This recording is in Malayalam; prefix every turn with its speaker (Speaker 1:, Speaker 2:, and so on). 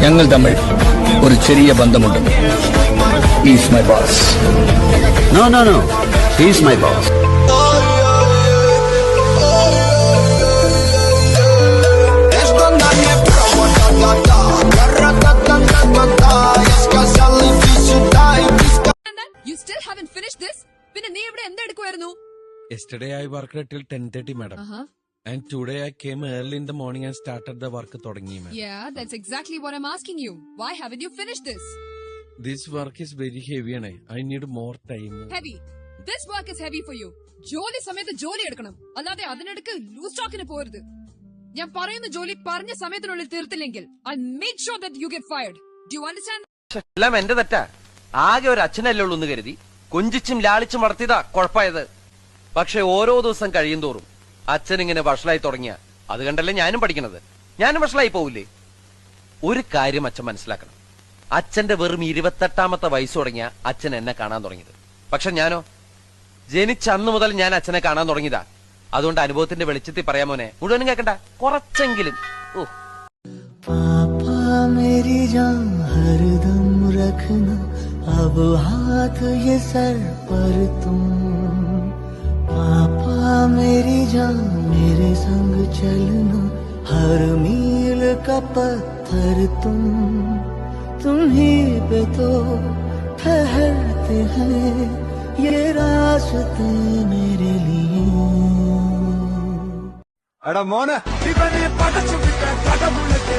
Speaker 1: ഞങ്ങൾ തമ്മിൽ ഒരു ചെറിയ ബന്ധമുണ്ട്. Is my boss.
Speaker 2: No no no, he's my boss.
Speaker 3: You still haven't finished this? പിന്നെ നീ ഇവിടെ എന്തെടുക്കുമായിരുന്നു?
Speaker 4: Yesterday I worked till 10:30, madam. And today I came early in the morning and started the work തുടങ്ങി, madam.
Speaker 3: Yeah, that's exactly what I'm asking you. Why haven't you finished this?
Speaker 4: This work is very heavy and I need more time.
Speaker 3: Heavy. This work is heavy for you. ജോലി സമയത്ത് ജോലി എടുക്കണം, അല്ലാതെ അതിനിടക്ക് ലൂസ് ടോക്കിന് പോരുത്. ഞാൻ പറയുന്ന ജോലി പറഞ്ഞ സമയത്തിനുള്ളിൽ തീർത്തില്ലെങ്കിൽ I make sure that you get fired. Do you understand?
Speaker 5: എല്ലാം എന്റെ തെറ്റാ. ആകെ ഒരു അച്ഛനല്ലേ ഉള്ളൂ എന്ന് കരുതി കൊഞ്ചിച്ചും ലാളിച്ചും വളർത്തിയതാ കുഴപ്പമായത്. പക്ഷെ ഓരോ ദിവസം കഴിയും തോറും അച്ഛൻ ഇങ്ങനെ വഷളായി തുടങ്ങിയ അത് കണ്ടല്ലേ ഞാനും പഠിക്കണത്. ഞാനും വഷളായി പോവില്ലേ? ഒരു കാര്യം അച്ഛൻ മനസ്സിലാക്കണം. അച്ഛന്റെ വെറും 28ാമത്തെ വയസ്സ് തുടങ്ങിയ അച്ഛൻ എന്നെ കാണാൻ തുടങ്ങിയത്. പക്ഷെ ഞാനോ ജനിച്ച അന്ന് മുതൽ ഞാൻ അച്ഛനെ കാണാൻ തുടങ്ങിയതാ. അതുകൊണ്ട് അനുഭവത്തിന്റെ വെളിച്ചത്തിൽ പറയാൻ മോനെ, മുഴുവനും കേൾക്കണ്ട, കുറച്ചെങ്കിലും. ഓ
Speaker 6: पापा मेरी जान हरदम रखना, अब हाथ ये सर पर तुम. पापा मेरी जान मेरे संग चलना, हर मील का पत्थर तुम ही पे तो ठहरते हैं ये रास्ते मेरे लिए.
Speaker 7: എടാ മോനെ, ഇവനെ പടച്ചു വിട്ട കടമുളത്തെ